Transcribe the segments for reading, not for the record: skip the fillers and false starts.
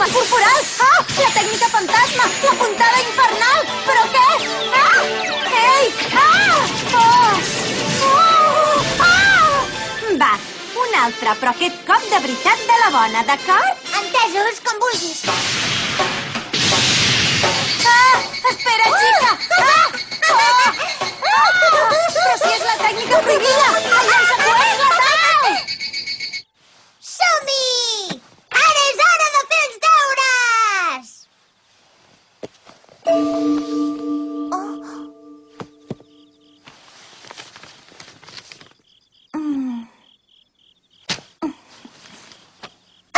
Forma corporal! Ah! La tècnica fantasma! La puntada infernal! Però què? Ah! Ei! Ah! Oh! Oh! Ah! Va, un altre, però aquest cop de veritat de la bona, d'acord? Entesos, com vulguis. Ah! Espera, xica! Ah! Oh! Ah! Però si és la tècnica prohibida! El llançacoets letal! Som-hi! Ara és hora de fer els deures!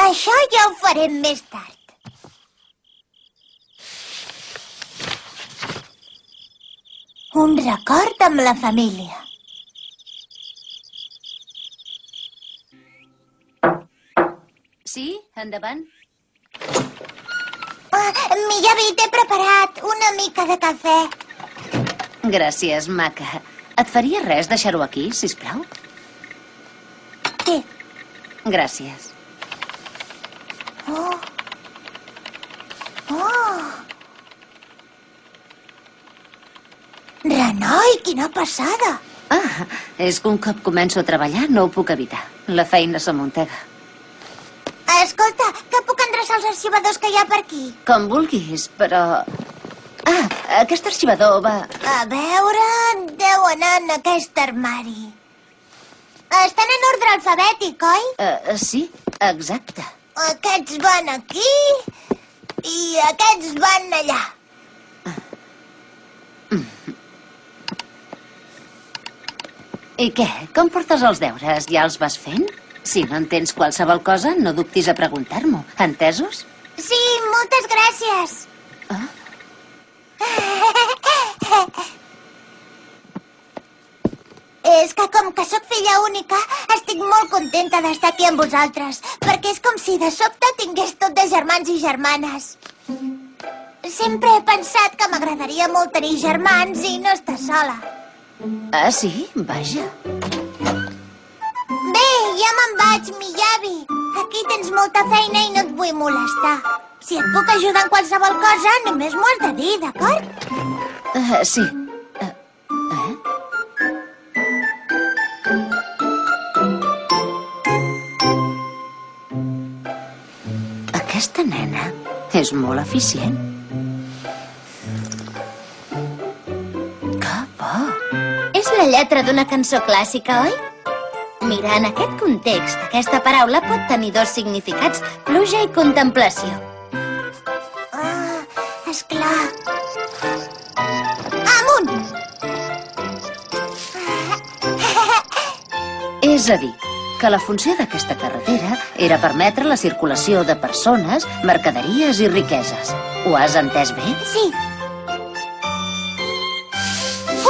Això ja ho farem més tard. Un record amb la família. Sí, endavant. Miyabi, t'he preparat una mica de cafè. Gràcies, maca. Et faria res deixar-ho aquí, sisplau? Què? Gràcies. Oh. Oh. Renoi, quina passada! Ah, és que un cop començo a treballar no ho puc evitar. La feina s'amuntega. Escolta, que puc endreçar els arxivadors que hi ha per aquí? Com vulguis, però... Ah, aquest arxivador va... A veure, deu anar en aquest armari. Estan en ordre alfabètic, oi? Sí, exacte. Aquests van aquí i aquests van allà. I què? Com portes els deures? Ja els vas fent? Si no entens qualsevol cosa, no dubtis a preguntar-m'ho. Entesos? Sí, moltes gràcies. Ah? És que com que sóc filla única, estic molt contenta d'estar aquí amb vosaltres, perquè és com si de sobte tingués tot de germans i germanes. Sempre he pensat que m'agradaria molt tenir germans i no estar sola. Ah, sí? Vaja. Bé, ja me'n vaig, Miyabi. Aquí tens molta feina i no et vull molestar. Si et puc ajudar en qualsevol cosa, només m'ho has de dir, d'acord? Sí. Aquesta nena és molt eficient. Que bo! És la lletra d'una cançó clàssica, oi? Mira, en aquest context, aquesta paraula pot tenir dos significats, pluja i contemplació. Ah, esclar. Amunt! És a dir, que la funció d'aquesta carretera era permetre la circulació de persones, mercaderies i riqueses. Ho has entès bé? Sí.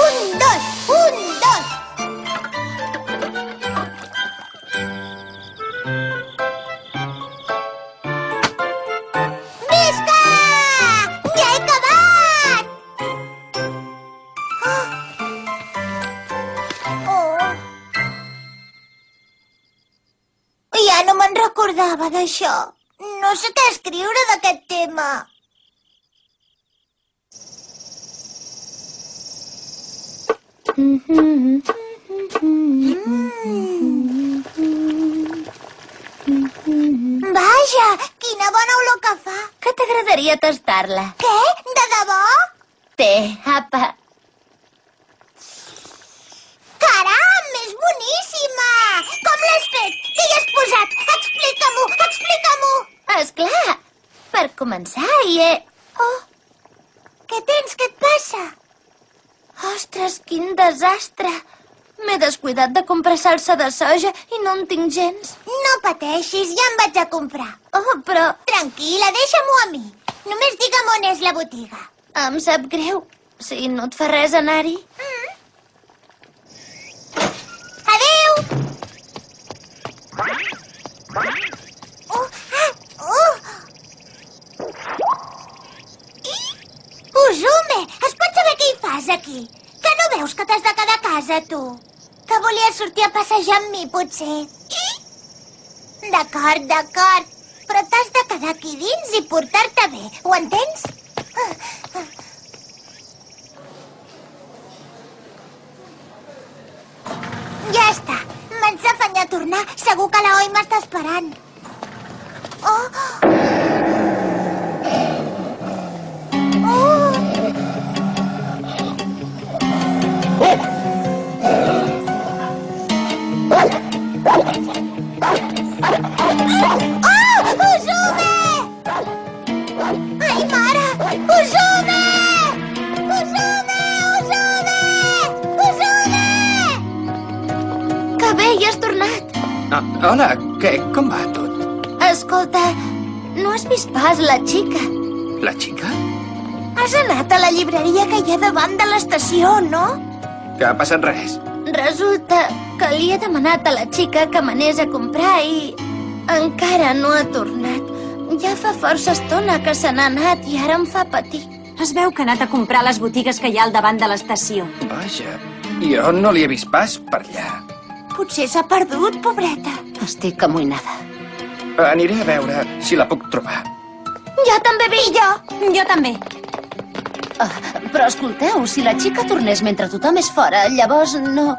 Un, dos, un, dos. Visca! Ja he acabat! Oh. Ja no me'n recordava d'això. No sé què escriure d'aquest tema. Vaja, quina bona olor que fa. Que t'agradaria tastar-la? Què? De debò? Té, apa. Caram, és boníssima! Com l'has fet? Què hi has posat? Explica-m'ho, explica-m'ho! Esclar, per començar hi he... Oh, què tens? Què et passa? Ostres, quin desastre! M'he descuidat de comprar salsa de soja i no en tinc gens. No pateixis, ja em vaig a comprar. Oh, però Tranquil·la, deixa-m'ho a mi. Només digue'm on és la botiga. em sap greu. Si no et fa res anar-hi... Adéu! Usume, es pot saber què hi fas aquí? Que no veus que t'has de quedar a casa, tu? Que volies sortir a passejar amb mi, potser? D'acord, d'acord. Però t'has de quedar aquí dins i portar-te bé, ho entens? Ja està, m'haig d'afanyar a tornar. Segur que l'Oi m'està esperant. Oh! Usume! Ai, mare! Usume! Usume! Usume! Usume! Que bé, hi has tornat. Hola, què? Com va tot? Escolta, no has vist pas la xica? La xica? Has anat a la llibreria que hi ha davant de l'estació, no? Que ha passat res? Resulta que li he demanat a la xica que m'anés a comprar i encara no ha tornat. Ja fa força estona que se n'ha anat i ara em fa patir. Es veu que ha anat a comprar a les botigues que hi ha al davant de l'estació. Vaja, jo no l'hi he vist pas per allà. Potser s'ha perdut, pobreta. Estic amoïnada. Aniré a veure si la puc trobar. Jo també ve. Jo també. Però escolteu, si la xica tornés mentre tothom és fora, llavors no...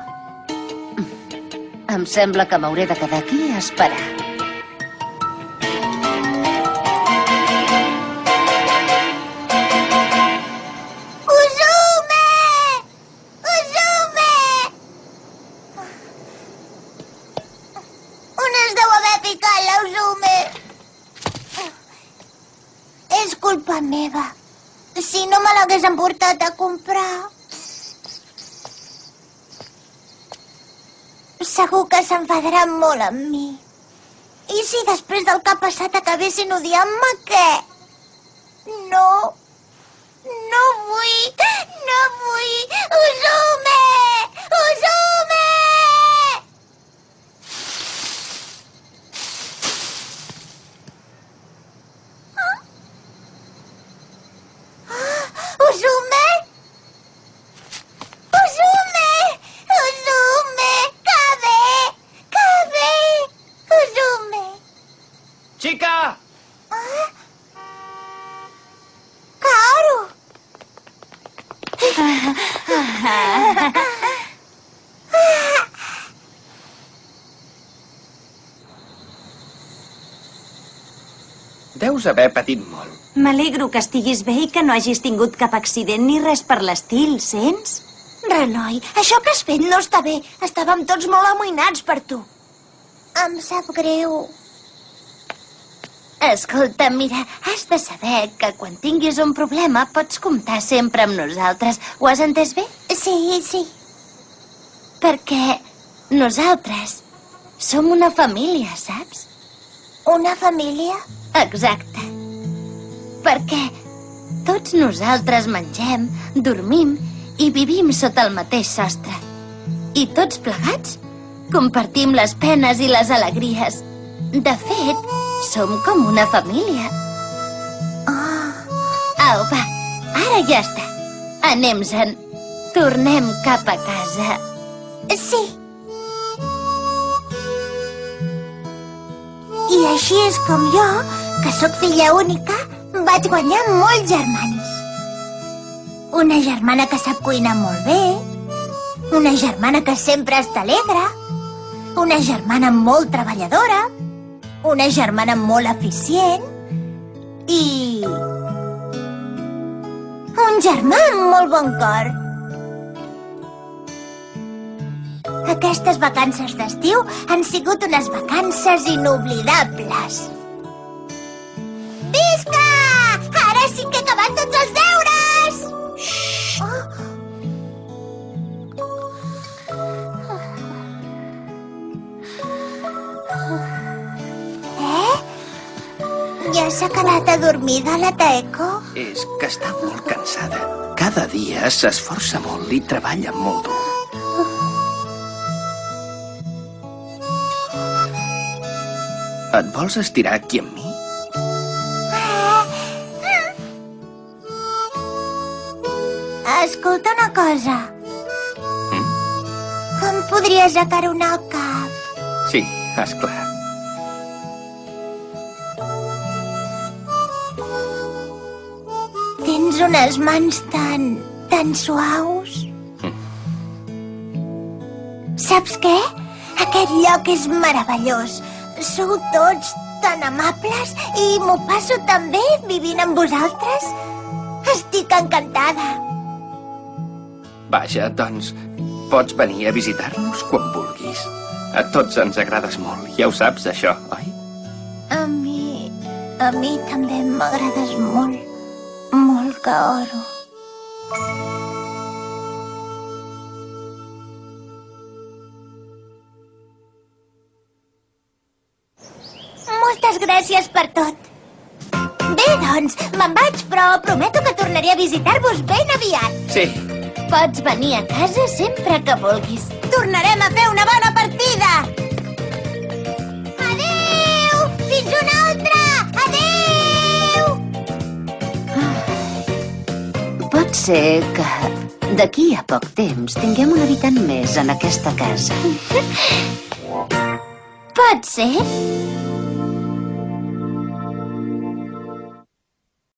Em sembla que m'hauré de quedar aquí a esperar. Usume! Usume! On es deu haver ficat la Usume? És culpa meva. Si no me l'hagués emportat a comprar... Segur que s'enfadarà molt amb mi. I si després del que ha passat acabessin odiant-me, què? No. No vull. No vull. Usume! Usume! Usume! Usume! Usume! Que bé! Que bé! Usume! Xica! Kaoru! Deus haver patit molt. M'alegro que estiguis bé i que no hagis tingut cap accident ni res per l'estil, sents? Renoi, això que has fet no està bé. Estàvem tots molt amoïnats per tu. Em sap greu. Escolta, mira, has de saber que quan tinguis un problema pots comptar sempre amb nosaltres. Ho has entès bé? Sí, sí. Perquè nosaltres som una família, saps? Una família? Exacte. Perquè tots nosaltres mengem, dormim i vivim sota el mateix sostre. I tots plegats compartim les penes i les alegries. De fet, som com una família. Au, va, ara ja està. Anem-se'n. Tornem cap a casa. Sí. I així és com jo, que sóc filla única, vaig guanyar molts germans. Una germana que sap cuinar molt bé, una germana que sempre està alegre, una germana molt treballadora, una germana molt eficient i... un germà amb molt bon cor. Aquestes vacances d'estiu han sigut unes vacances inoblidables. Visca! Ara sí que he acabat tots els deures! Ja s'ha quedat adormida la Taeko? És que està molt cansada. Cada dia s'esforça molt i treballa molt dur. Et vols estirar aquí amb mi? Escolta una cosa. Em podries acaronar el cap? Sí, esclar. Tens unes mans tan suaus. Saps què? Aquest lloc és meravellós. Sou tots tan amables i m'ho passo tan bé vivint amb vosaltres. Estic encantada. Vaja, doncs, pots venir a visitar-nos quan vulguis. A tots ens agrades molt, ja ho saps, això, oi? A mi també m'agrades molt. Molt, Kaoru. Moltes gràcies per tot. Bé, doncs, me'n vaig, però prometo que tornaré a visitar-vos ben aviat. Sí. Pots venir a casa sempre que vulguis. Tornarem a fer una bona partida! Adéu! Fins una altra! Adéu! Pot ser que d'aquí a poc temps tinguem un habitant més en aquesta casa. Pot ser?